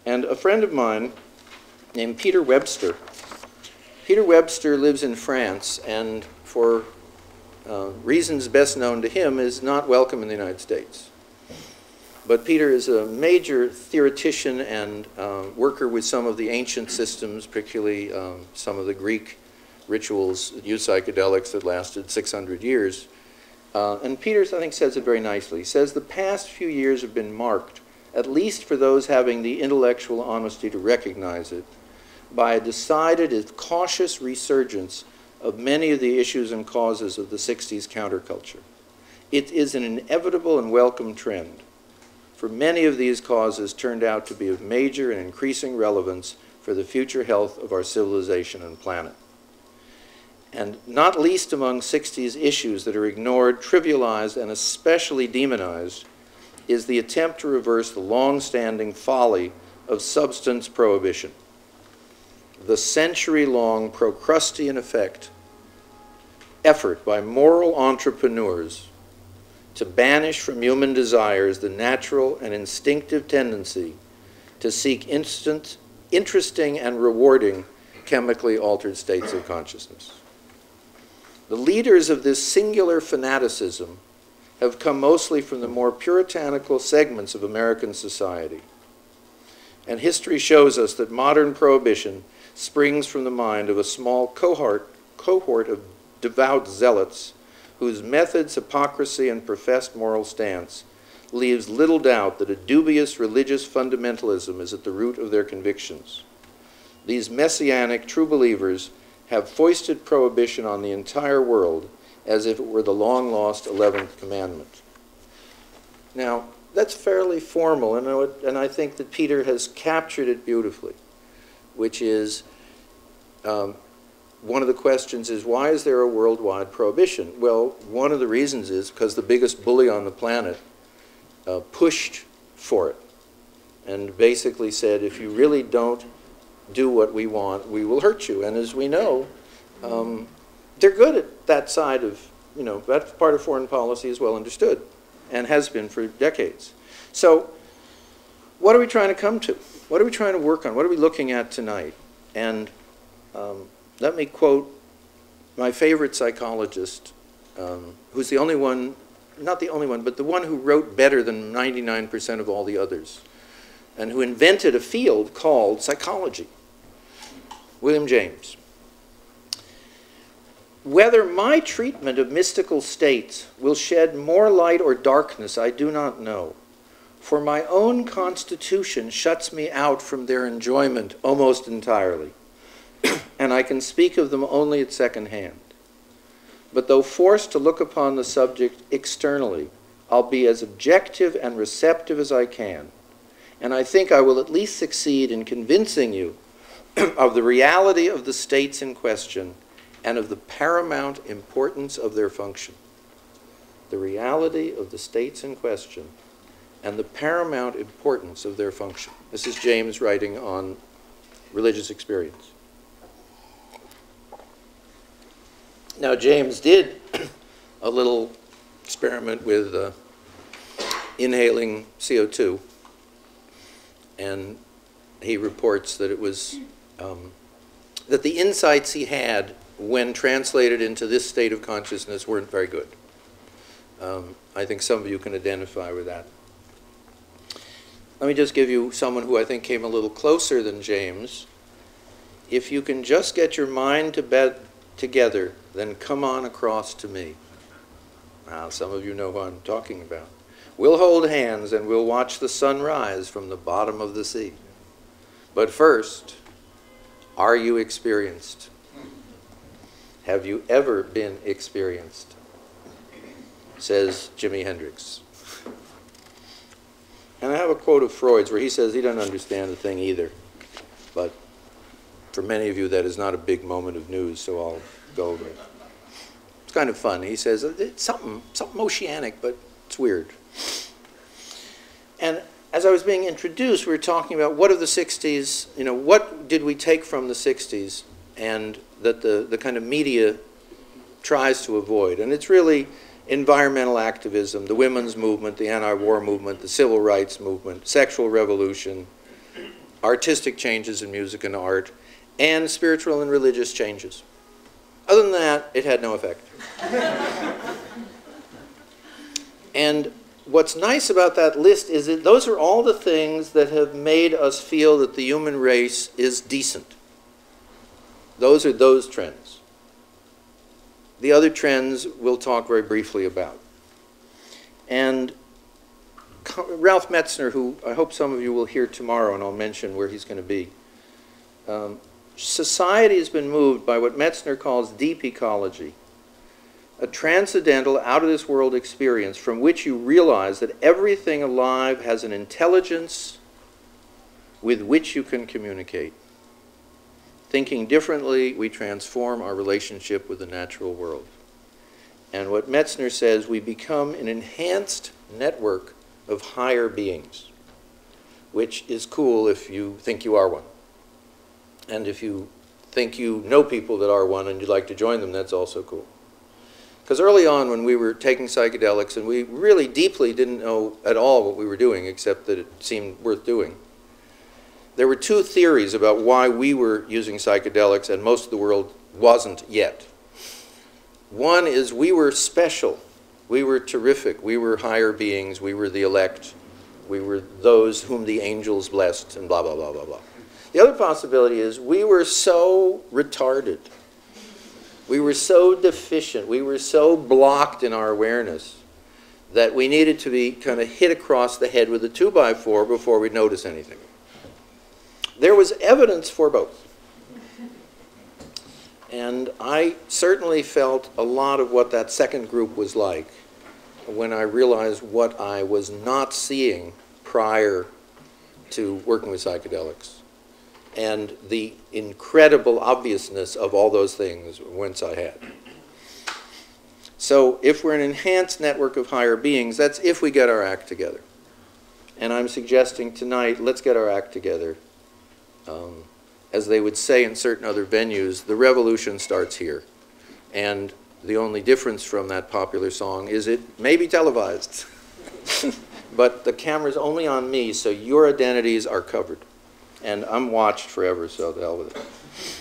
And a friend of mine named Peter Webster. Peter Webster lives in France, and for reasons best known to him, is not welcome in the United States. But Peter is a major theoretician and worker with some of the ancient systems, particularly some of the Greek rituals that use psychedelics that lasted 600 years. And Peter, I think, says it very nicely. He says, the past few years have been marked, at least for those having the intellectual honesty to recognize it, by a decided and cautious resurgence of many of the issues and causes of the 60s counterculture. It is an inevitable and welcome trend, for many of these causes turned out to be of major and increasing relevance for the future health of our civilization and planet. And not least among 60s issues that are ignored, trivialized, and especially demonized is the attempt to reverse the long-standing folly of substance prohibition. The century-long Procrustean effort by moral entrepreneurs to banish from human desires the natural and instinctive tendency to seek instant, interesting and rewarding chemically altered states of consciousness. The leaders of this singular fanaticism have come mostly from the more puritanical segments of American society. And history shows us that modern prohibition springs from the mind of a small cohort of devout zealots whose methods, hypocrisy, and professed moral stance leaves little doubt that a dubious religious fundamentalism is at the root of their convictions. These messianic true believers have foisted prohibition on the entire world as if it were the long-lost 11th commandment. Now, that's fairly formal, and I think that Peter has captured it beautifully, which is, one of the questions is, why is there a worldwide prohibition? Well, one of the reasons is because the biggest bully on the planet pushed for it and basically said, if you really don't do what we want, we will hurt you. And as we know, they're good at that side of, that part of foreign policy is well understood and has been for decades. So what are we trying to come to? What are we trying to work on? What are we looking at tonight? And let me quote my favorite psychologist, who's the only one, not the only one, but the one who wrote better than 99% of all the others, and who invented a field called psychology, William James. Whether my treatment of mystical states will shed more light or darkness, I do not know, for my own constitution shuts me out from their enjoyment almost entirely, and I can speak of them only at second hand. But though forced to look upon the subject externally, I'll be as objective and receptive as I can, and I think I will at least succeed in convincing you of the reality of the states in question and of the paramount importance of their function. The reality of the states in question and the paramount importance of their function. This is James writing on religious experience. Now, James did a little experiment with inhaling CO2, and he reports that it was, that the insights he had when translated into this state of consciousness weren't very good. I think some of you can identify with that. Let me just give you someone who I think came a little closer than James. If you can just get your mind to bed together, then come on across to me. Now, some of you know who I'm talking about. We'll hold hands and we'll watch the sun rise from the bottom of the sea. But first, are you experienced? Have you ever been experienced? Says Jimi Hendrix. And I have a quote of Freud's where he says he doesn't understand a thing either. But for many of you, that is not a big moment of news, so I'll go over it. It's kind of fun. He says, it's something oceanic, but it's weird. And as I was being introduced, we were talking about what of the 60s, what did we take from the 60s and that the kind of media tries to avoid. And it's really environmental activism, the women's movement, the anti-war movement, the civil rights movement, sexual revolution, artistic changes in music and art, and spiritual and religious changes. Other than that, it had no effect. And what's nice about that list is that those are all the things that have made us feel that the human race is decent. Those are those trends. The other trends we'll talk very briefly about. And Ralph Metzner, who I hope some of you will hear tomorrow, and I'll mention where he's going to be. Society has been moved by what Metzner calls deep ecology, a transcendental, out-of-this-world experience from which you realize that everything alive has an intelligence with which you can communicate. Thinking differently, we transform our relationship with the natural world. And what Metzner says, we become an enhanced network of higher beings, which is cool if you think you are one. And if you think you know people that are one and you'd like to join them, that's also cool. Because early on when we were taking psychedelics, and we really deeply didn't know at all what we were doing, except that it seemed worth doing, there were two theories about why we were using psychedelics and most of the world wasn't yet. One is we were special. We were terrific. We were higher beings. We were the elect. We were those whom the angels blessed, and blah, blah, blah, blah, blah. The other possibility is we were so retarded. We were so deficient. We were so blocked in our awareness that we needed to be kind of hit across the head with a 2x4 before we'd notice anything. There was evidence for both. And I certainly felt a lot of what that second group was like when I realized what I was not seeing prior to working with psychedelics, and the incredible obviousness of all those things once I had. So if we're an enhanced network of higher beings, that's if we get our act together. And I'm suggesting tonight, let's get our act together. As they would say in certain other venues, the revolution starts here. And the only difference from that popular song is it may be televised. But the camera's only on me, so your identities are covered. And I'm watched forever, so the hell with it.